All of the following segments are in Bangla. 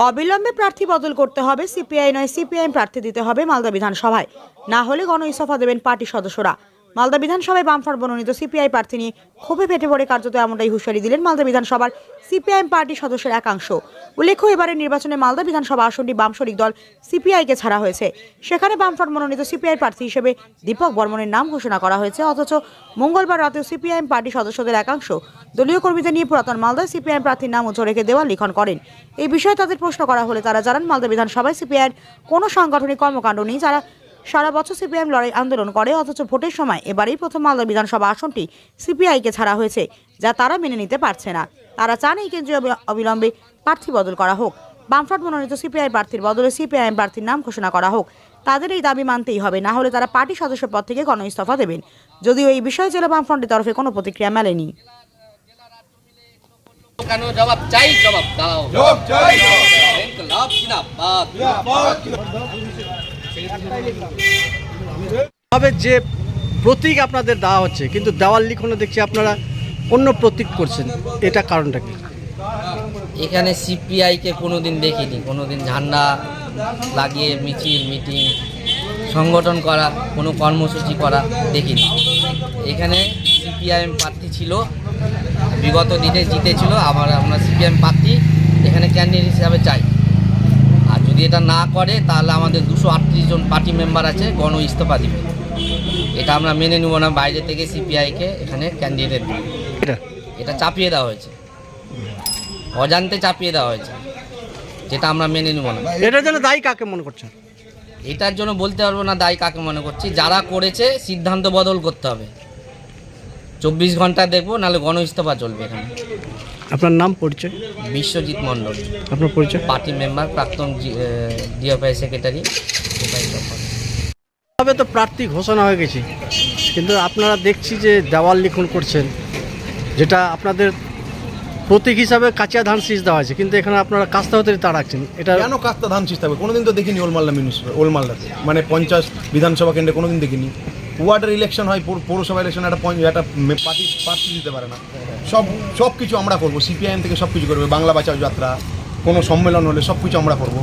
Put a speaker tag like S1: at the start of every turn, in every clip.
S1: অবিলম্বে প্রার্থী বদল করতে হবে, সিপিআই নয় সিপিআইএম প্রার্থী দিতে হবে মালদা বিধানসভায়, না হলে গণ ইস্তফা দেবেন পার্টি সদস্যরা। মালদা বিধানসভায় বামফ্রন্ট মনোনীত সিপিআই প্রার্থী নিয়ে ক্ষোভে ফেটে পড়ে কার্যত এমনটাই হুঁশিয়ারি দিলেন মালদা বিধানসভার সিপিআইএম পার্টি সদস্যের একাংশ। উল্লেখ্য, এবারের নির্বাচনে মালদা বিধানসভা আসনটি বাম শরিক দল সিপিআইকে ছাড়া হয়েছে। সেখানে বামফ্রন্ট মনোনীত সিপিআই প্রার্থী হিসেবে দীপক বর্মনের নাম ঘোষণা করা হয়েছে। অথচ মঙ্গলবার রাতেও সিপিআইএম পার্টি সদস্যদের একাংশ দলীয় কর্মীদের নিয়ে পুরাতন মালদায় সিপিআইএম প্রার্থীর নাম উঁচু রেখে দেওয়াল লিখন করেন। এই বিষয়ে তাদের প্রশ্ন করা হলে তারা জানান, মালদা বিধানসভায় সিপিআইয়ের কোনো সাংগঠনিক কর্মকাণ্ড নেই। যারা সারা বছর সিপিআইএম লড়াই আন্দোলন করে, অথচ ভোটের সময় এবারেই প্রথম মালদা বিধানসভা আসনটি সিপিআইকে ছাড়া হয়েছে, যা তারা মেনে নিতে পারছে না। তারা চান এই কেন্দ্রীয় অবিলম্বে প্রার্থী বদল করা হোক, বামফ্রন্ট মনোনীত সিপিআই প্রার্থীর বদলে সিপিআইএম প্রার্থীর নাম ঘোষণা করা হোক। তাদের এই দাবি মানতেই হবে, না হলে তারা পার্টি সদস্য পদ থেকে গণ ইস্তফা দেবেন। যদিও এই বিষয়ে জেলা বামফ্রন্টের তরফে কোনো প্রতিক্রিয়া মেলেনি।
S2: কেন জবাব চাই, জবাব দাও। জবাব চাই, ইনকলাব জিন্দাবাদ।
S3: তবে যে প্রতীক আপনাদের দেওয়া হচ্ছে, কিন্তু দেওয়াল লিখনে দেখছি আপনারা অন্য প্রতীক করছেন, এটা কারণটা কি?
S2: এখানে সিপিআইকে কোনোদিন দেখিনি, কোনোদিন ঝান্ডা লাগিয়ে মিছিল মিটিং সংগঠন করা, কোনো কর্মসূচি করা দেখিনি। এখানে সিপিআইএম প্রার্থী ছিল, বিগত দিনে জিতেছিল, আবার আমরা সিপিআইএম প্রার্থী এখানে ক্যান্ডিডেট হিসাবে চাই। আর যদি এটা না করে তাহলে আমাদের 238 জন পার্টি মেম্বার আছে, গণ ইস্তফা দিবে। এটা আমরা মেনে নেব না। বাইরে থেকে সিপিআইকে এখানে ক্যান্ডিডেট দিবে, এটা চাপিয়ে দেওয়া হয়েছে, অজান্তে চাপিয়ে দেওয়া হয়েছে, যেটা আমরা মেনে নেব না।
S3: এটার জন্য দায়ী কাকে মনে করছেন?
S2: এটার জন্য বলতে পারবো না দায়ী কাকে মনে করছি। যারা করেছে সিদ্ধান্ত বদল করতে হবে। 24 ঘন্টা দেখবো, নাহলে গণ ইস্তফা চলবে এখানে।
S3: আপনার নাম, পরিচয়?
S2: বিশ্বজিৎ মণ্ডল।
S3: আপনার পরিচয়?
S2: পার্টি মেম্বার, প্রাক্তন ডিএফআই সেক্রেটারি।
S3: তবে তো প্রার্থী ঘোষণা হয়ে গেছে, কিন্তু আপনারা দেখছি যে দেওয়াল লিখন করছেন, যেটা আপনাদের প্রতীক হিসাবে কাঁচা ধান শীষ দেওয়া আছে, কিন্তু এখানে আপনারা কাস্তা হতে তাড়াচ্ছেন। এটা
S4: কেন কাস্তা ধান শীষ থাকবে? কোনোদিন তো দেখিনি ওলমালদাতে, মানে 50 বিধানসভা কেন্দ্রে কোনোদিন দেখিনি। ওয়ার্ডের ইলেকশন হয়, পৌরসভা ইলেকশন, একটা প্রার্থী দিতে পারে না। সব কিছু আমরা করবো, সিপিআইএম থেকে সব কিছু করবে। বাংলা বাঁচাও যাত্রা, কোনো সম্মেলন হলে সব কিছু আমরা করবো।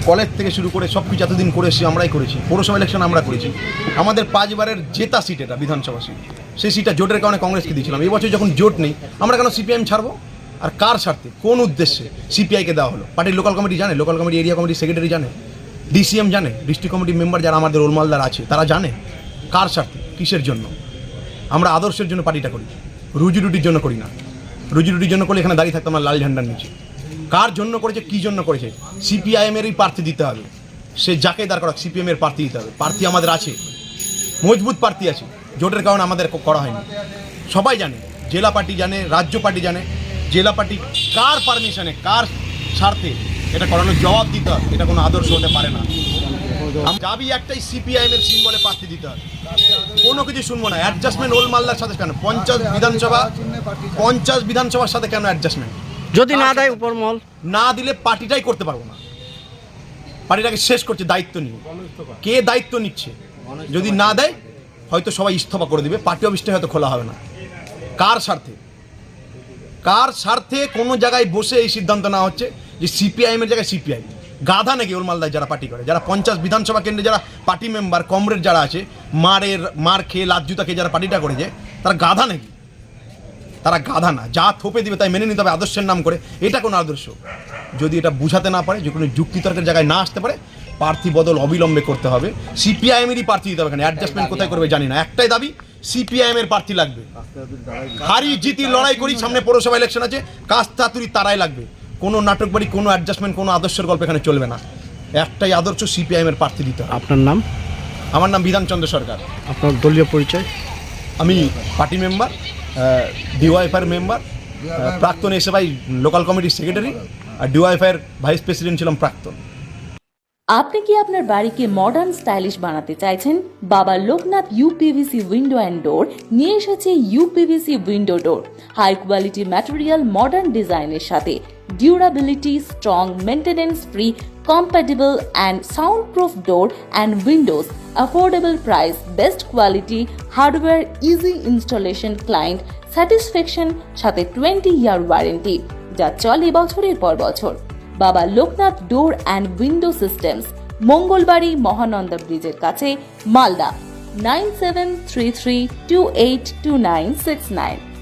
S4: কলেজ থেকে শুরু করে সব কিছু এতদিন করেছি, আমরাই করেছি। পৌরসভা ইলেকশন আমরা করেছি। আমাদের 5 বারের জেতা সিট, এটা বিধানসভা সিট, সেই সিটটা জোটের কারণে কংগ্রেসকে দিয়েছিলাম। এই বছর যখন জোট নেই, আমরা কেন সিপিআইএম ছাড়বো? আর কার স্বার্থে, কোন উদ্দেশ্যে সিপিআইকে দেওয়া হলো? পার্টির লোকাল কমিটি জানে, local committee, area committee secretary জানে, ডিসিএম জানে, ডিস্ট্রিক্ট কমিটি মেম্বার যারা আমাদের ওলমালদার আছে তারা জানে কার স্বার্থে, কিসের জন্য। আমরা আদর্শের জন্য পার্টিটা করি, রুজি রুটির জন্য করি না। রুজি রুটির জন্য করলে এখানে দাঁড়িয়ে থাকতাম না লাল ঝান্ডার নিচে। কার জন্য করেছে, কী জন্য করেছে? সিপিআইএমেরই প্রার্থী দিতে হবে। সে যাকে দাঁড় করা, সিপিএমের প্রার্থী দিতে হবে। প্রার্থী আমাদের আছে, মজবুত প্রার্থী আছে। জোটের কারণে আমাদের করা হয়নি। সবাই জানে, জেলা পার্টি জানে, রাজ্য পার্টি জানে। জেলা পার্টি কার পারমিশনে, কার স্বার্থে এটা করানোর জবাব দিতে হবে। এটা কোনো আদর্শ হতে পারে না। দাবি একটাই, সিপিআইএমের সিম্বলে প্রার্থী দিতে হবে। কোনো কিছু শুনবো না। অ্যাডজাস্টমেন্ট ওলমালদার সাথে কেন? 50 বিধানসভার সাথে কেন অ্যাডজাস্টমেন্ট?
S3: যদি না দেয় উপরমহল,
S4: না দিলে পার্টিটাই করতে পারবো না। পার্টিটাকে শেষ করছে দায়িত্ব নিয়ে। কে দায়িত্ব নিচ্ছে? যদি না দেয় হয়তো সবাই ইস্তফা করে দিবে, পার্টি অফিসটা হয়তো খোলা হবে না। কার স্বার্থে? কার স্বার্থে কোনো জায়গায় বসে এই সিদ্ধান্ত নেওয়া হচ্ছে যে সিপিআইএমের জায়গায় সিপিআই? গাধা নাকি ওলমালদায় যারা পার্টি করে? যারা 50 বিধানসভা কেন্দ্রে যারা পার্টি মেম্বার, কমরেড যারা আছে, মার খেয়ে লাজ্জুতা খেয়ে যারা পার্টিটা করেছে, তারা গাধা নাকি? তারা গাধা না। যা থোপে দিবে তাই মেনে নিতে হবে আদর্শের নাম করে। এটা কোনো আদর্শ? যদি এটা বুঝাতে না পারে, যে কোনো যুক্তিতর্কের জায়গায় না আসতে পারে, প্রার্থী বদল অবিলম্বে করতে হবে। সিপিআইএমেরই প্রার্থী দিতে হবে। এখানে অ্যাডজাস্টমেন্ট কোথায় করবে জানি না। একটাই দাবি, সিপিআইএমের প্রার্থী লাগবে। হারি জিতি লড়াই করি, সামনে পৌরসভা ইলেকশন আছে, কাস্তাতুরি তারাই লাগবে। কোনো নাটক বাড়ি, কোনো অ্যাডজাস্টমেন্ট, কোনো আদর্শের গল্প এখানে চলবে না। একটাই আদর্শ, সিপিআইএমের প্রার্থী দিতে হবে।
S3: আপনার নাম?
S4: আমার নাম বিধানচন্দ্র সরকার।
S3: আপনার দলীয় পরিচয়?
S4: আমি পার্টি মেম্বার, ডিওয়াইফআইয়ের মেম্বার, প্রাক্তন এসএফআই লোকাল কমিটির সেক্রেটারি, আর ডিওয়াইফআইয়ের ভাইস প্রেসিডেন্ট ছিলাম প্রাক্তন।
S5: আপনি কি আপনার বাড়িকে মডার্ন স্টাইলিশ বানাতে চাইছেন? বাবা Loknath uPVC window and door নিয়ে এসেছে ইউপিভিসি উইন্ডো ডোর। হাই কোয়ালিটি ম্যাটেরিয়াল, মডার্ন ডিজাইনের সাথে durability, strong, maintenance free, compatible and soundproof door and windows, affordable price, best quality, hardware, easy installation, client satisfaction সাথে 20-year ওয়ারেন্টি, যা চলে বছরের পর বছর। বাবা Loknath door and window systems, Mangalbari Mahananda ব্রিজের কাছে, মালদা। 9733282969